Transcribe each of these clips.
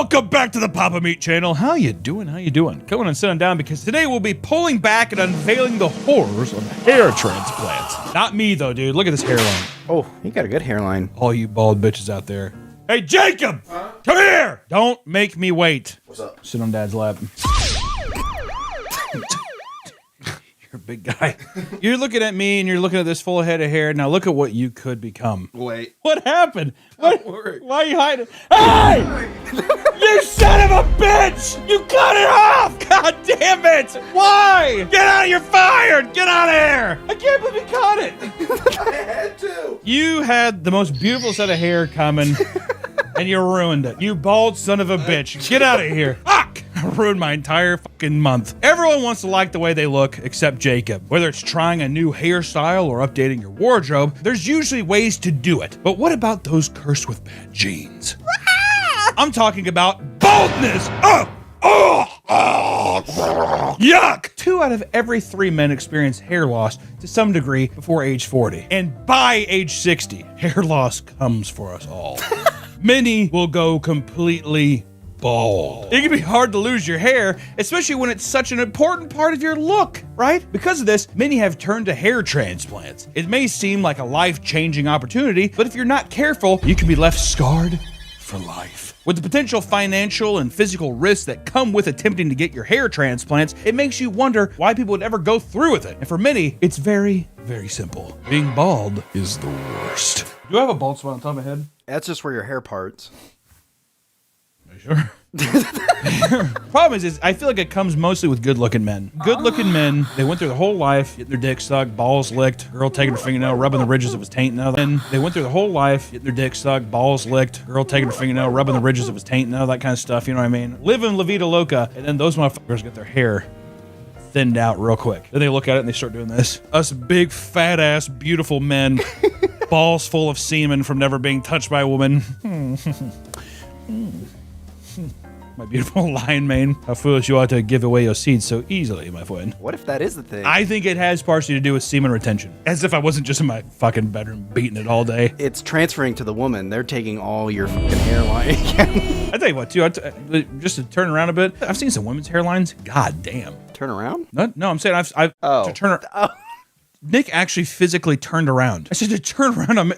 Welcome back to the Papa Meat channel. How you doing? How you doing? Come on and sit on down because today we'll be pulling back and unveiling the horrors of hair transplants. Not me though, dude. Look at this hairline. Oh, you got a good hairline. All you bald bitches out there. Hey, Jacob! Come here! Don't make me wait. What's up? Sit on Dad's lap. You're a big guy. You're looking at me and you're looking at this full head of hair. Now look at what you could become. Wait. What happened? What? Why are you hiding? Hey! You son of a bitch! You cut it off! God damn it! Why? Get out! You're fired! Get out of here! I can't believe you cut it! I had to. You had the most beautiful set of hair coming, and you ruined it. You bald son of a bitch. Get out of here. Fuck! I ruined my entire fucking month. Everyone wants to like the way they look, except Jacob. Whether it's trying a new hairstyle or updating your wardrobe, there's usually ways to do it. But what about those cursed with bad genes? I'm talking about baldness. Yuck! 2 out of every 3 men experience hair loss to some degree before age 40. And by age 60, hair loss comes for us all. Many will go completely bald. It can be hard to lose your hair, especially when it's such an important part of your look, right? Because of this, many have turned to hair transplants. It may seem like a life-changing opportunity, but if you're not careful, you can be left scarred for life. With the potential financial and physical risks that come with attempting to get your hair transplants, it makes you wonder why people would ever go through with it. And for many, it's very, very simple. Being bald is the worst. Do I have a bald spot on top of my head? That's just where your hair parts. Are you sure? Problem is I feel like it comes mostly with good-looking men. Good-looking men, they went through their whole life, getting their dick sucked, balls licked, girl taking her fingernail, rubbing the ridges of his taint. And they went through the whole life, getting their dick sucked, balls licked, girl taking her fingernail, rubbing the ridges of his taint, and all that kind of stuff, you know what I mean? Living La Vida Loca, and then those motherfuckers get their hair thinned out real quick. Then they look at it and they start doing this. Us big, fat-ass, beautiful men, balls full of semen from never being touched by a woman. My beautiful lion mane. How foolish you are to give away your seeds so easily, my friend. What if that is the thing? I think it has partially to do with semen retention. As if I wasn't just in my fucking bedroom beating it all day. It's transferring to the woman. They're taking all your fucking hairline again. I tell you what, too, just to turn around a bit, I've seen some women's hairlines. God damn. Turn around? No, I'm saying I've to turn around. Oh. Nick actually physically turned around. I said to turn around.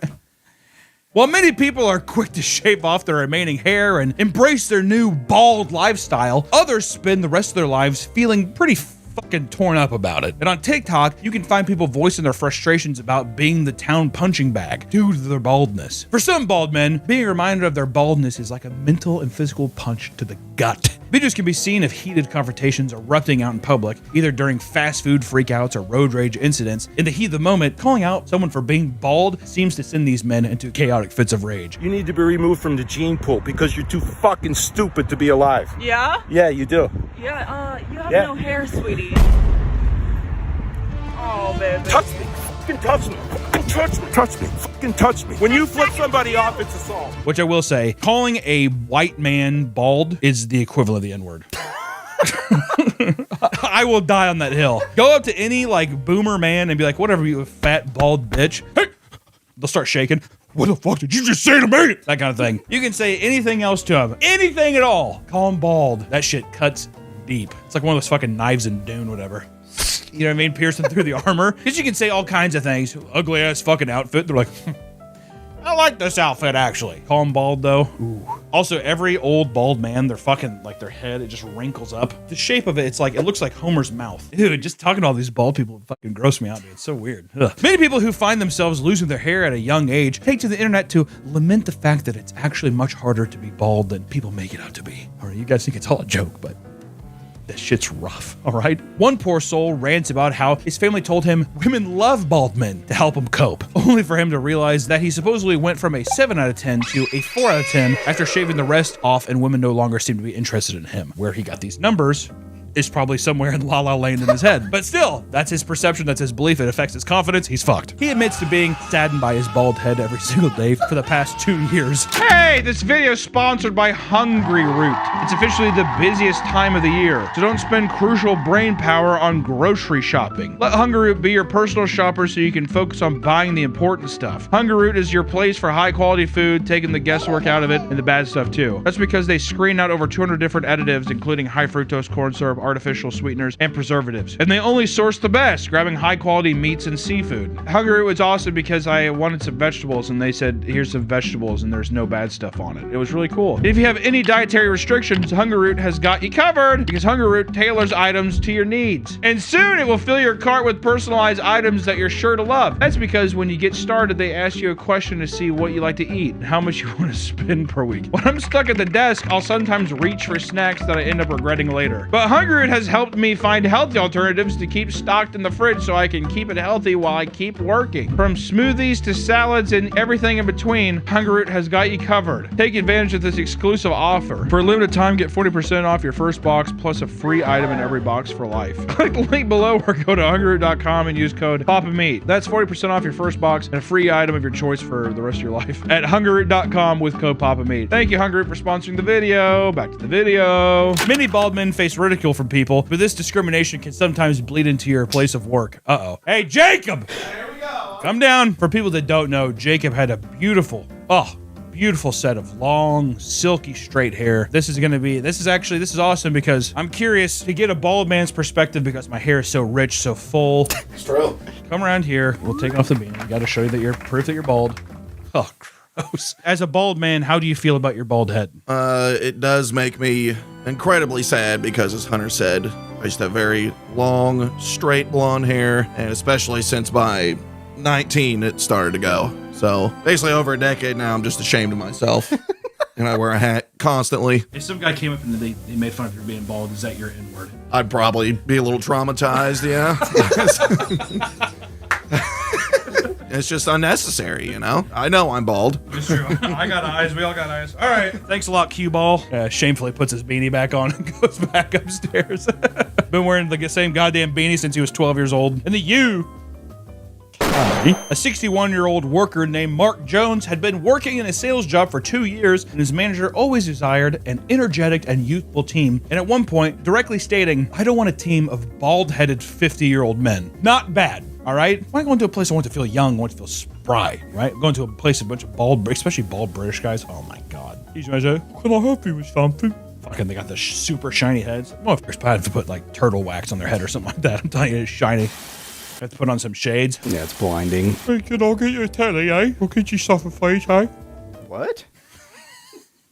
While many people are quick to shave off their remaining hair and embrace their new bald lifestyle, others spend the rest of their lives feeling pretty fucking torn up about it. And on TikTok, you can find people voicing their frustrations about being the town punching bag due to their baldness. For some bald men, being reminded of their baldness is like a mental and physical punch to the gut. Videos can be seen of heated confrontations erupting out in public, either during fast food freakouts or road rage incidents. In the heat of the moment, calling out someone for being bald seems to send these men into chaotic fits of rage. You need to be removed from the gene pool because you're too fucking stupid to be alive. Yeah? Yeah, you do. Yeah, you have Yeah. no hair, sweetie. Oh, baby. Touch me. Fucking touch me. Fucking touch me. Touch me. Fucking touch me. When you flip somebody off, it's assault. Which I will say, calling a white man bald is the equivalent of the N-word. I will die on that hill. Go up to any like boomer man and be like, whatever, you fat bald bitch. Hey! They'll start shaking. What the fuck did you just say to me? That kind of thing. You can say anything else to him. Anything at all. Call him bald. That shit cuts deep. It's like one of those fucking knives in Dune, whatever. You know what I mean? Piercing through the armor. Because you can say all kinds of things. Ugly ass fucking outfit. They're like, I like this outfit actually. Call him bald though. Ooh. Also, every old bald man, their fucking, like their head, it just wrinkles up. The shape of it, it's like, it looks like Homer's mouth. Dude, just talking to all these bald people fucking gross me out, dude. It's so weird. Ugh. Many people who find themselves losing their hair at a young age take to the internet to lament the fact that it's actually much harder to be bald than people make it out to be. All right, you guys think it's all a joke, but that shit's rough, all right? One poor soul rants about how his family told him women love bald men to help him cope, only for him to realize that he supposedly went from a 7 out of 10 to a 4 out of 10 after shaving the rest off and women no longer seemed to be interested in him. Where he got these numbers, is probably somewhere in La La Land in his head. But still, that's his perception, that's his belief, it affects his confidence, he's fucked. He admits to being saddened by his bald head every single day for the past 2 years. Hey, this video is sponsored by Hungry Root. It's officially the busiest time of the year, so don't spend crucial brain power on grocery shopping. Let Hungry Root be your personal shopper so you can focus on buying the important stuff. Hungry Root is your place for high quality food, taking the guesswork out of it and the bad stuff too. That's because they screen out over 200 different additives, including high fructose corn syrup, artificial sweeteners, and preservatives. And they only source the best, grabbing high quality meats and seafood. Hungry Root was awesome because I wanted some vegetables and they said, here's some vegetables and there's no bad stuff on it. It was really cool. If you have any dietary restrictions, Hungry Root has got you covered because Hungry Root tailors items to your needs. And soon it will fill your cart with personalized items that you're sure to love. That's because when you get started, they ask you a question to see what you like to eat and how much you want to spend per week. When I'm stuck at the desk, I'll sometimes reach for snacks that I end up regretting later. But Hungry Root has helped me find healthy alternatives to keep stocked in the fridge so I can keep it healthy while I keep working. From smoothies to salads and everything in between, Hungry Root has got you covered. Take advantage of this exclusive offer. For a limited time, get 40% off your first box plus a free item in every box for life. Click the link below or go to hungryroot.com and use code PAPAMeat. That's 40% off your first box and a free item of your choice for the rest of your life at hungryroot.com with code PAPAMeat. Thank you, Hungry Root, for sponsoring the video. Back to the video. Many bald men face ridicule from people, but this discrimination can sometimes bleed into your place of work. Uh-oh. Hey, Jacob! There we go. Come down. For people that don't know, Jacob had a beautiful set of long, silky, straight hair. This is awesome because I'm curious to get a bald man's perspective because my hair is so rich, so full. It's true. Come around here. We'll take off the beanie. Got to show you that you're proof that you're bald. Oh, gross. As a bald man, how do you feel about your bald head? It does make me incredibly sad because, as Hunter said, I used to have very long, straight blonde hair, and especially since by 19, it started to go. So basically over a decade now, I'm just ashamed of myself. And I wear a hat constantly. If some guy came up and they made fun of you being bald, is that your N-word? I'd probably be a little traumatized, yeah. It's just unnecessary, you know? I know I'm bald. It's true. I got eyes. We all got eyes. All right. Thanks a lot, Cue Ball. Shamefully puts his beanie back on and goes back upstairs. Been wearing the same goddamn beanie since he was 12 years old. And the U. A 61-year-old worker named Mark Jones had been working in a sales job for 2 years, and his manager always desired an energetic and youthful team, and at one point directly stating, I don't want a team of bald-headed 50-year-old men. Not bad, all right? When I go into a place I want to feel young, I want to feel spry, right? Going to a place with a bunch of bald, especially bald British guys, oh my God. These guys are, can I help you with something? Fucking, they got the super shiny heads. Motherfuckers probably have to put like turtle wax on their head or something like that. I'm telling you, it's shiny. Have to put on some shades. Yeah, it's blinding. Hey, kid, I'll get you a telly, eh? I'll get you stuff a face, eh? What?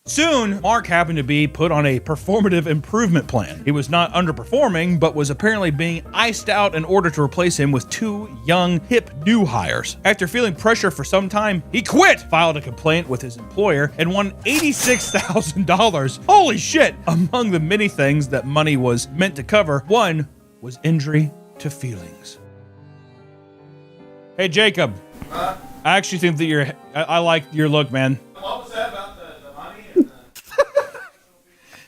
Soon, Mark happened to be put on a performative improvement plan. He was not underperforming, but was apparently being iced out in order to replace him with 2 young, hip new hires. After feeling pressure for some time, he quit, filed a complaint with his employer, and won $86,000. Holy shit! Among the many things that money was meant to cover, one was injury to feelings. Hey, Jacob. I actually think that I like your look, man. What was that about the money? And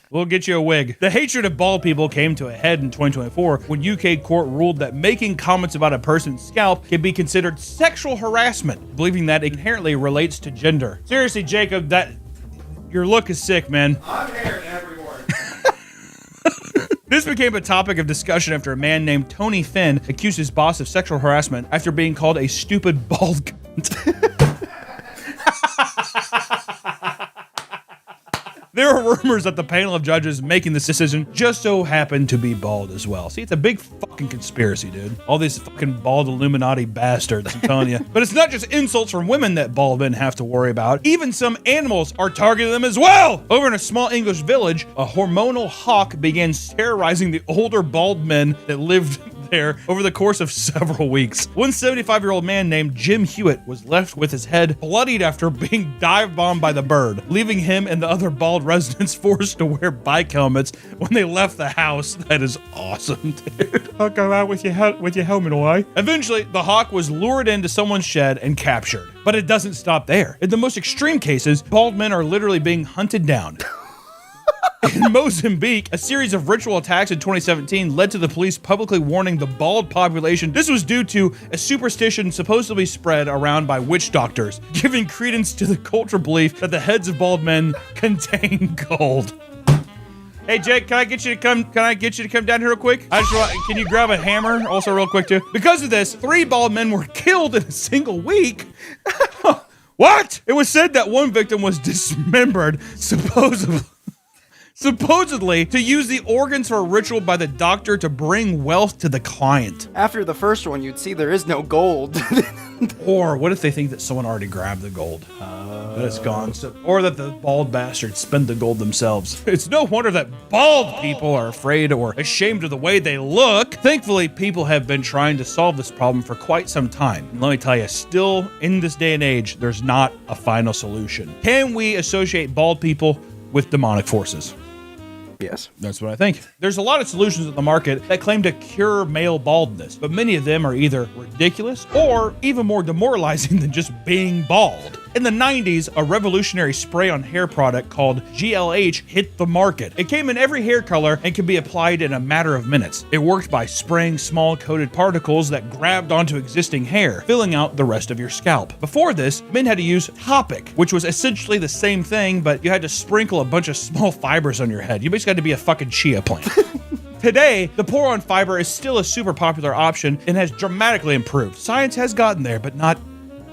We'll get you a wig. The hatred of bald people came to a head in 2024 when UK court ruled that making comments about a person's scalp can be considered sexual harassment, believing that it inherently relates to gender. Seriously, Jacob, your look is sick, man. I'm hearing every word. This became a topic of discussion after a man named Tony Finn accused his boss of sexual harassment after being called a stupid bald cunt. There are rumors that the panel of judges making this decision just so happened to be bald as well. See, it's a big fucking conspiracy, dude. All these fucking bald Illuminati bastards, I'm telling you. But it's not just insults from women that bald men have to worry about. Even some animals are targeting them as well. Over in a small English village, a hormonal hawk began terrorizing the older bald men that lived there over the course of several weeks. One 75-year-old man named Jim Hewitt was left with his head bloodied after being dive-bombed by the bird, leaving him and the other bald residents forced to wear bike helmets when they left the house. That is awesome, dude. I'll go out with your helmet, all right? Eventually, the hawk was lured into someone's shed and captured. But it doesn't stop there. In the most extreme cases, bald men are literally being hunted down. In Mozambique, a series of ritual attacks in 2017 led to the police publicly warning the bald population this was due to a superstition supposedly spread around by witch doctors, giving credence to the cultural belief that the heads of bald men contain gold. Hey Jake, can I get you to come down here real quick? Can you grab a hammer also real quick too? Because of this, 3 bald men were killed in a single week. What? It was said that one victim was dismembered, supposedly to use the organs for a ritual by the doctor to bring wealth to the client. After the first one, you'd see there is no gold. Or what if they think that someone already grabbed the gold? That it's gone. Or that the bald bastards spend the gold themselves. It's no wonder that bald people are afraid or ashamed of the way they look. Thankfully, people have been trying to solve this problem for quite some time. And let me tell you, still in this day and age, there's not a final solution. Can we associate bald people with demonic forces? Yes. That's what I think. There's a lot of solutions in the market that claim to cure male baldness, but many of them are either ridiculous or even more demoralizing than just being bald. In the 90s, a revolutionary spray-on hair product called GLH hit the market. It came in every hair color and could be applied in a matter of minutes. It worked by spraying small coated particles that grabbed onto existing hair, filling out the rest of your scalp. Before this, men had to use Topic, which was essentially the same thing, but you had to sprinkle a bunch of small fibers on your head. You basically had to be a fucking chia plant. Today, the pour-on fiber is still a super popular option and has dramatically improved. Science has gotten there, but not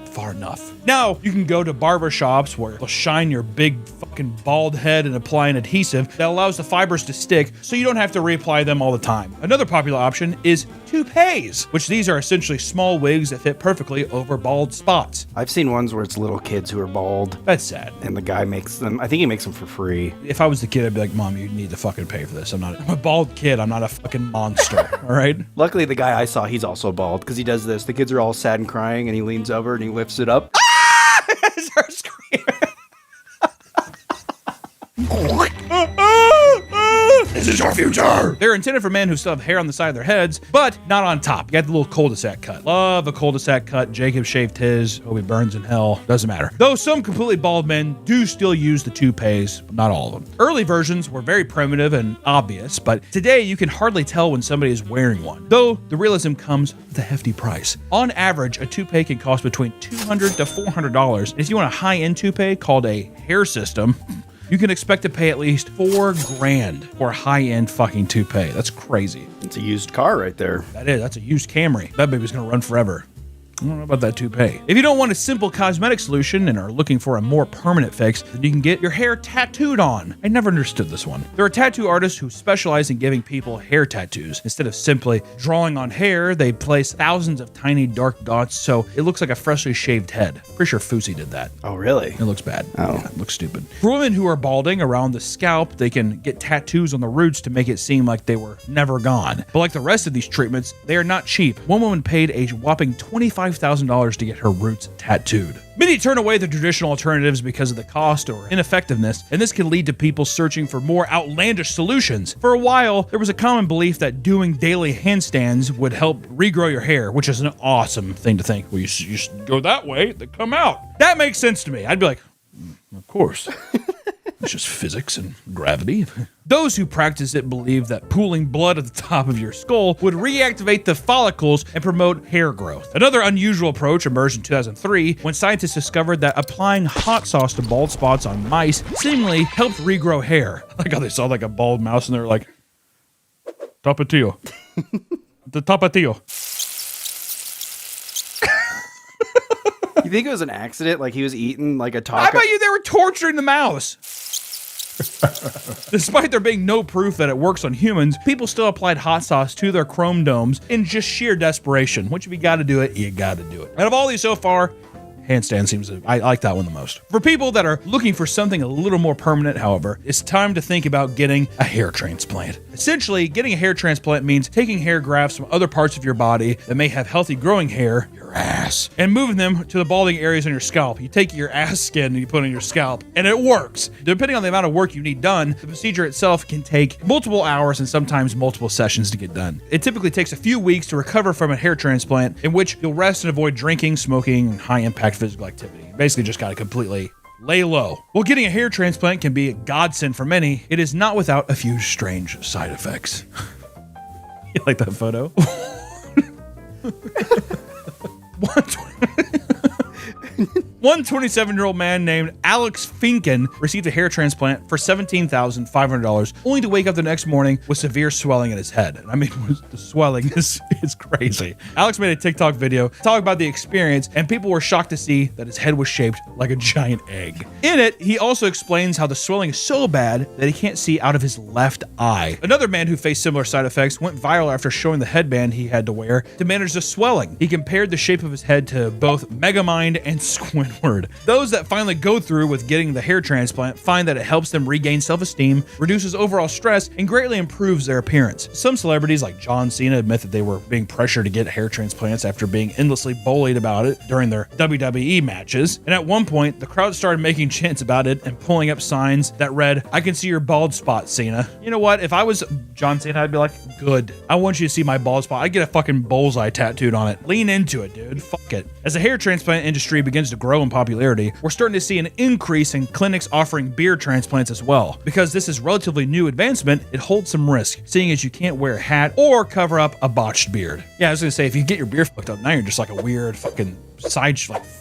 far enough. Now, you can go to barber shops where they'll shine your big fucking bald head and apply an adhesive that allows the fibers to stick so you don't have to reapply them all the time. Another popular option is toupees, which these are essentially small wigs that fit perfectly over bald spots. I've seen ones where it's little kids who are bald. That's sad. And the guy makes them, I think he makes them for free. If I was the kid, I'd be like, Mom, you need to fucking pay for this. I'm a bald kid. I'm not a fucking monster. All right? Luckily, the guy I saw, he's also bald because he does this. The kids are all sad and crying and he leans over and he lifts it up. Starts screaming. This is your future. They're intended for men who still have hair on the side of their heads, but not on top. You got the little cul-de-sac cut. Love a cul-de-sac cut. Jacob shaved his. Hope he burns in hell. Doesn't matter. Though some completely bald men do still use the toupees, but not all of them. Early versions were very primitive and obvious, but today you can hardly tell when somebody is wearing one. Though the realism comes with a hefty price. On average, a toupee can cost between $200 to $400. And if you want a high-end toupee called a hair system, you can expect to pay at least $4,000 for a high-end fucking toupee. That's crazy. It's a used car right there. That's a used Camry. That baby's gonna run forever. I don't know about that toupee. If you don't want a simple cosmetic solution and are looking for a more permanent fix, then you can get your hair tattooed on. I never understood this one. There are tattoo artists who specialize in giving people hair tattoos. Instead of simply drawing on hair, they place thousands of tiny dark dots so it looks like a freshly shaved head. Pretty sure Fousey did that. Oh, really? It looks bad. Oh. Yeah, it looks stupid. For women who are balding around the scalp, they can get tattoos on the roots to make it seem like they were never gone. But like the rest of these treatments, they are not cheap. One woman paid a whopping $25,000 to get her roots tattooed. Many turn away the traditional alternatives because of the cost or ineffectiveness, and this can lead to people searching for more outlandish solutions. For a while, there was a common belief that doing daily handstands would help regrow your hair, which is an awesome thing to think. Well, you should go that way, they come out. That makes sense to me. I'd be like, of course. It's just physics and gravity. Those who practice it believe that pooling blood at the top of your skull would reactivate the follicles and promote hair growth. Another unusual approach emerged in 2003 when scientists discovered that applying hot sauce to bald spots on mice seemingly helped regrow hair. Like how they saw like a bald mouse and they're like, tapatio. The tapatio. You think it was an accident? Like he was eating like a taco? How about you? They were torturing the mouse. Despite there being no proof that it works on humans, people still applied hot sauce to their chrome domes in just sheer desperation. Which if you gotta do it, you gotta do it. Out of all these so far, handstand seems to, I like that one the most. For people that are looking for something a little more permanent, however, it's time to think about getting a hair transplant. Essentially, getting a hair transplant means taking hair grafts from other parts of your body that may have healthy growing hair, your ass, and moving them to the balding areas on your scalp. You take your ass skin and you put it on your scalp, and it works. Depending on the amount of work you need done, the procedure itself can take multiple hours and sometimes multiple sessions to get done. It typically takes a few weeks to recover from a hair transplant, in which you'll rest and avoid drinking, smoking, and high-impact physical activity. You basically just got to completely lay low. While getting a hair transplant can be a godsend for many, it is not without a few strange side effects. You like that photo? 27-year-old man named Alex Finken received a hair transplant for $17,500, only to wake up the next morning with severe swelling in his head. I mean, the swelling is crazy. Alex made a TikTok video talking about the experience, and people were shocked to see that his head was shaped like a giant egg. In it, he also explains how the swelling is so bad that he can't see out of his left eye. Another man who faced similar side effects went viral after showing the headband he had to wear to manage the swelling. He compared the shape of his head to both Megamind and Squidward. Those that finally go through with getting the hair transplant find that it helps them regain self-esteem, reduces overall stress, and greatly improves their appearance. Some celebrities like John Cena admit that they were being pressured to get hair transplants after being endlessly bullied about it during their WWE matches. And at one point, the crowd started making chants about it and pulling up signs that read, "I can see your bald spot, Cena." You know what? If I was John Cena, I'd be like, good. I want you to see my bald spot. I'd get a fucking bullseye tattooed on it. Lean into it, dude. Fuck it. As the hair transplant industry begins to grow in popularity, we're starting to see an increase in clinics offering beard transplants as well. Because this is relatively new advancement, it holds some risk, seeing as you can't wear a hat or cover up a botched beard. Yeah, I was gonna say, if you get your beard fucked up, now you're just like a weird fucking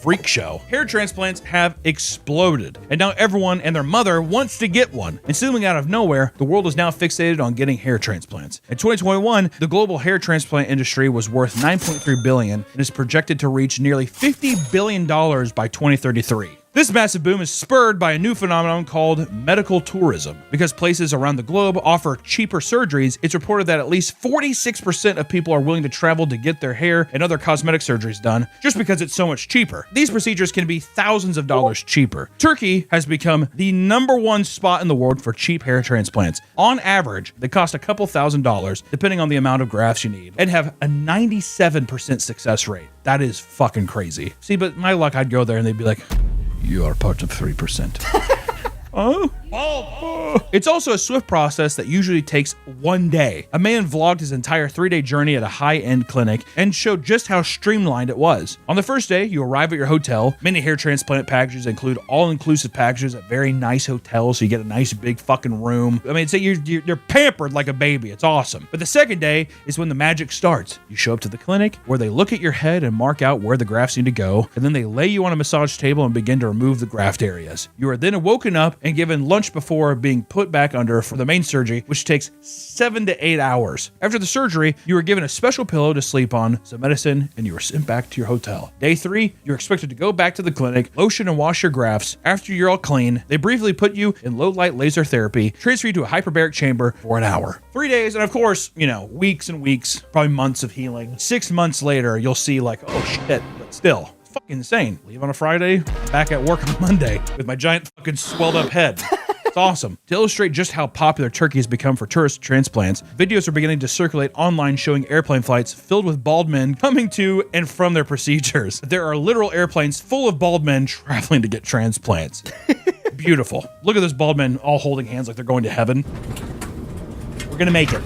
freak show. Hair transplants have exploded, and now everyone and their mother wants to get one. And seemingly out of nowhere, the world is now fixated on getting hair transplants. In 2021, the global hair transplant industry was worth $9.3 billion and is projected to reach nearly $50 billion by 2033. This massive boom is spurred by a new phenomenon called medical tourism. Because places around the globe offer cheaper surgeries, it's reported that at least 46% of people are willing to travel to get their hair and other cosmetic surgeries done, just because it's so much cheaper. These procedures can be thousands of dollars cheaper. Turkey has become the #1 spot in the world for cheap hair transplants. On average, they cost a couple $1,000s, depending on the amount of grafts you need, and have a 97% success rate. That is fucking crazy. See, but my luck, I'd go there and they'd be like, "You are part of 3%. Oh. It's also a swift process that usually takes one day. A man vlogged his entire 3-day journey at a high-end clinic and showed just how streamlined it was. On the first day, you arrive at your hotel. Many hair transplant packages include all-inclusive packages at very nice hotels, so you get a nice big fucking room. I mean, you're pampered like a baby. It's awesome. But the second day is when the magic starts. You show up to the clinic where they look at your head and mark out where the grafts need to go, and then they lay you on a massage table and begin to remove the graft areas. You are then woken up and given lunch before being put back under for the main surgery, which takes 7 to 8 hours. After the surgery, you are given a special pillow to sleep on, some medicine, and you are sent back to your hotel. Day 3, you're expected to go back to the clinic, lotion and wash your grafts. After you're all clean, they briefly put you in low-light laser therapy, transfer you to a hyperbaric chamber for an hour. 3 days, and of course, weeks and weeks, probably months of healing. 6 months later, you'll see like, oh shit, but still. Fucking insane. Leave on a Friday, back at work on Monday with my giant fucking swelled up head. It's awesome. To illustrate just how popular Turkey has become for tourist transplants, videos are beginning to circulate online showing airplane flights filled with bald men coming to and from their procedures. There are literal airplanes full of bald men traveling to get transplants. Beautiful. Look at those bald men all holding hands like they're going to heaven. We're gonna make it.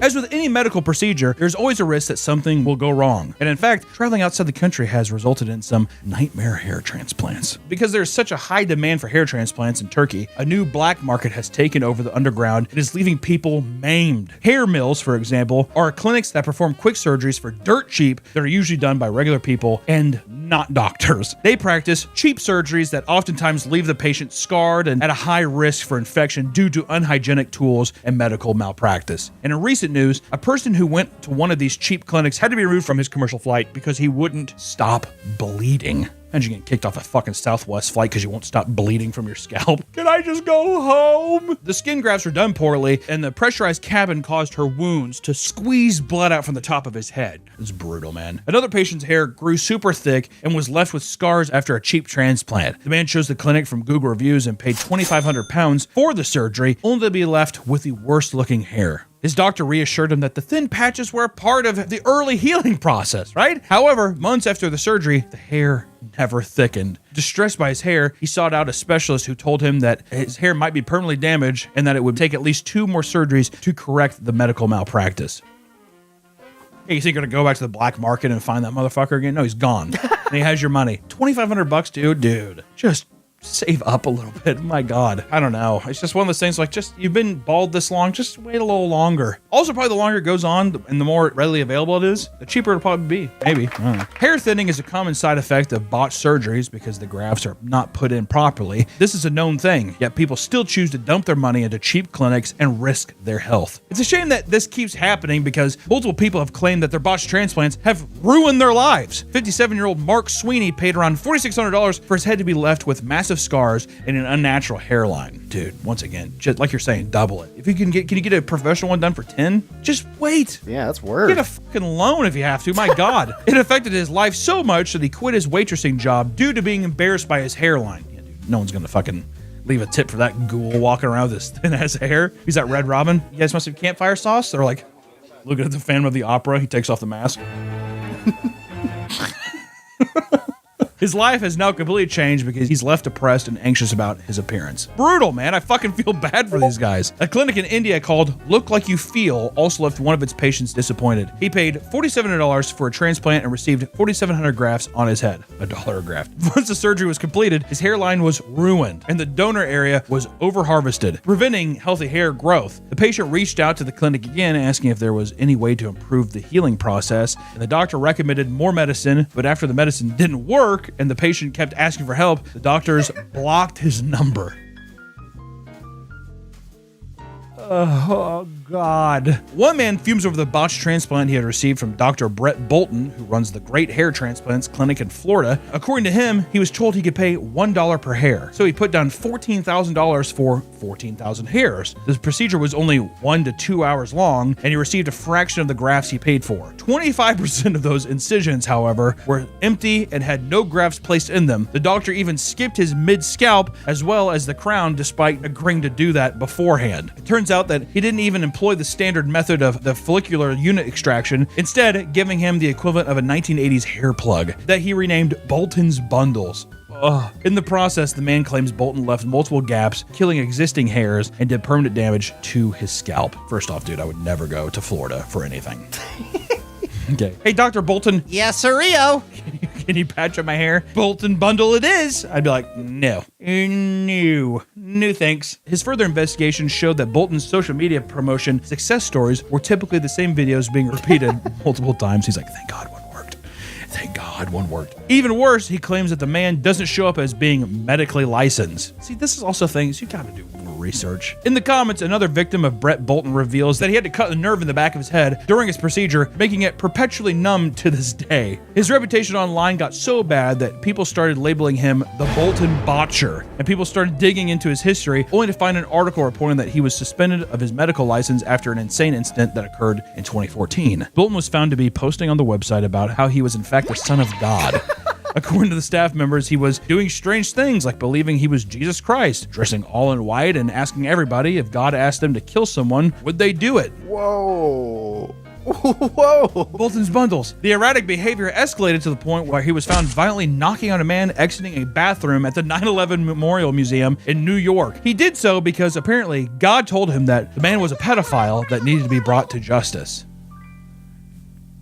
As with any medical procedure, there's always a risk that something will go wrong. And in fact, traveling outside the country has resulted in some nightmare hair transplants. Because there's such a high demand for hair transplants in Turkey, a new black market has taken over the underground and is leaving people maimed. Hair mills, for example, are clinics that perform quick surgeries for dirt cheap that are usually done by regular people and not doctors. They practice cheap surgeries that oftentimes leave the patient scarred and at a high risk for infection due to unhygienic tools and medical malpractice. And in recent news, a person who went to one of these cheap clinics had to be removed from his commercial flight because he wouldn't stop bleeding. Imagine getting kicked off a fucking Southwest flight because you won't stop bleeding from your scalp. Can I just go home? The skin grafts were done poorly, and the pressurized cabin caused her wounds to squeeze blood out from the top of his head. It's brutal, man. Another patient's hair grew super thick and was left with scars after a cheap transplant. The man chose the clinic from Google reviews and paid £2,500 for the surgery, only to be left with the worst looking hair. His doctor reassured him that the thin patches were a part of the early healing process, right? However, months after the surgery, the hair never thickened. Distressed by his hair, he sought out a specialist who told him that his hair might be permanently damaged and that it would take at least 2 more surgeries to correct the medical malpractice. Hey, you think you're gonna go back to the black market and find that motherfucker again? No, he's gone. And he has your money. $2,500, dude. Just save up a little bit. My God. I don't know. It's just one of those things like, just, you've been bald this long, just wait a little longer. Also, probably the longer it goes on and the more readily available it is, the cheaper it'll probably be. Maybe. I don't know. Hair thinning is a common side effect of botched surgeries because the grafts are not put in properly. This is a known thing, yet people still choose to dump their money into cheap clinics and risk their health. It's a shame that this keeps happening because multiple people have claimed that their botched transplants have ruined their lives. 57-year-old Mark Sweeney paid around $4,600 for his head to be left with massive scars and an unnatural hairline. Dude, once again, just like you're saying, double it. If you can you get a professional one done for 10? Just wait. Yeah, that's weird. Get a fucking loan if you have to. My God. It affected his life so much that he quit his waitressing job due to being embarrassed by his hairline. Yeah, dude, no one's gonna fucking leave a tip for that ghoul walking around with his thin ass hair. He's that Red Robin. You guys must have campfire sauce? They're like looking at the Phantom of the Opera. He takes off the mask. His life has now completely changed because he's left depressed and anxious about his appearance. Brutal, man. I fucking feel bad for these guys. A clinic in India called Look Like You Feel also left one of its patients disappointed. He paid $4,700 for a transplant and received 4,700 grafts on his head. $1 a graft. Once the surgery was completed, his hairline was ruined and the donor area was over-harvested, preventing healthy hair growth. The patient reached out to the clinic again, asking if there was any way to improve the healing process, and the doctor recommended more medicine, but after the medicine didn't work, and the patient kept asking for help, the doctors blocked his number. Oh, God. One man fumes over the botched transplant he had received from Dr. Brett Bolton, who runs the Great Hair Transplants Clinic in Florida. According to him, he was told he could pay $1 per hair, so he put down $14,000 for 14,000 hairs. This procedure was only 1 to 2 hours long, and he received a fraction of the grafts he paid for. 25% of those incisions, however, were empty and had no grafts placed in them. The doctor even skipped his mid-scalp as well as the crown, despite agreeing to do that beforehand. It turns out that he didn't even employ the standard method of the follicular unit extraction, instead giving him the equivalent of a 1980s hair plug that he renamed Bolton's Bundles. Ugh. In the process, the man claims Bolton left multiple gaps, killing existing hairs, and did permanent damage to his scalp. First off, dude, I would never go to Florida for anything. Okay. Hey, Dr. Bolton. Yes, sir-eo. Can you patch up my hair? Bolton bundle it is. I'd be like, no. No thanks. His further investigation showed that Bolton's social media promotion success stories were typically the same videos being repeated multiple times. He's like, thank God one worked. Thank God one worked. Even worse, he claims that the man doesn't show up as being medically licensed. See, this is also things you gotta do research. In the comments, another victim of Brett Bolton reveals that he had to cut the nerve in the back of his head during his procedure, making it perpetually numb to this day. His reputation online got so bad that people started labeling him the Bolton Botcher, and people started digging into his history, only to find an article reporting that he was suspended of his medical license after an insane incident that occurred in 2014. Bolton was found to be posting on the website about how he was in fact the son of God. According to the staff members, he was doing strange things like believing he was Jesus Christ, dressing all in white, and asking everybody if God asked them to kill someone, would they do it? Whoa. Whoa. Bolton's Bundles. The erratic behavior escalated to the point where he was found violently knocking on a man exiting a bathroom at the 9/11 Memorial Museum in New York. He did so because apparently God told him that the man was a pedophile that needed to be brought to justice.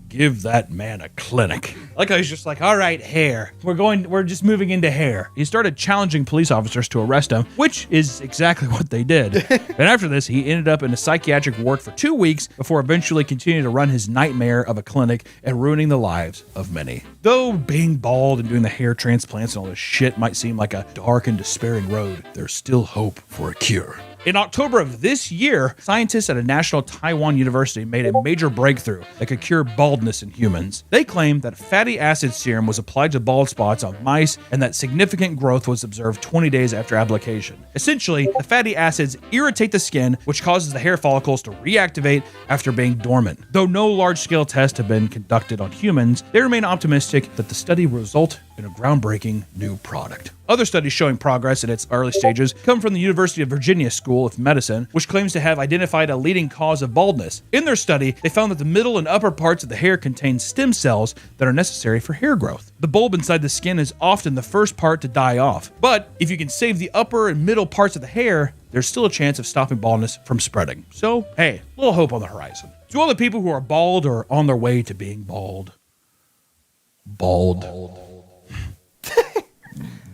Give that man a clinic. Like I was just like, all right, hair. We're just moving into hair. He started challenging police officers to arrest him, which is exactly what they did. And after this, he ended up in a psychiatric ward for 2 weeks before eventually continuing to run his nightmare of a clinic and ruining the lives of many. Though being bald and doing the hair transplants and all this shit might seem like a dark and despairing road, there's still hope for a cure. In October of this year, scientists at a national Taiwan university made a major breakthrough that could cure baldness in humans. They claimed that fatty acid serum was applied to bald spots on mice and that significant growth was observed 20 days after application. Essentially, the fatty acids irritate the skin, which causes the hair follicles to reactivate after being dormant. Though no large-scale tests have been conducted on humans, they remain optimistic that the study will result in a groundbreaking new product. Other studies showing progress in its early stages come from the University of Virginia School of Medicine, which claims to have identified a leading cause of baldness. In their study, they found that the middle and upper parts of the hair contain stem cells that are necessary for hair growth. The bulb inside the skin is often the first part to die off, but if you can save the upper and middle parts of the hair, there's still a chance of stopping baldness from spreading. So, hey, a little hope on the horizon. To all the people who are bald or on their way to being bald.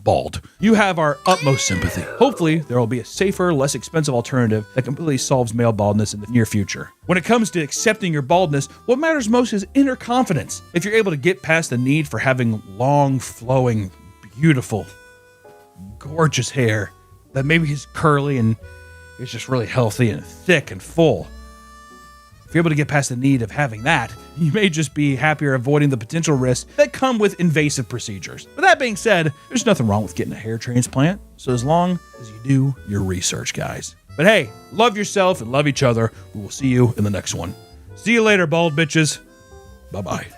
bald. You have our utmost sympathy. Hopefully, there will be a safer, less expensive alternative that completely solves male baldness in the near future. When it comes to accepting your baldness, what matters most is inner confidence. If you're able to get past the need for having long, flowing, beautiful, gorgeous hair that maybe is curly and is just really healthy and thick and full. If you're able to get past the need of having that, you may just be happier avoiding the potential risks that come with invasive procedures. But that being said, there's nothing wrong with getting a hair transplant, so as long as you do your research, guys. But hey, love yourself and love each other. We will see you in the next one. See you later, bald bitches. Bye-bye.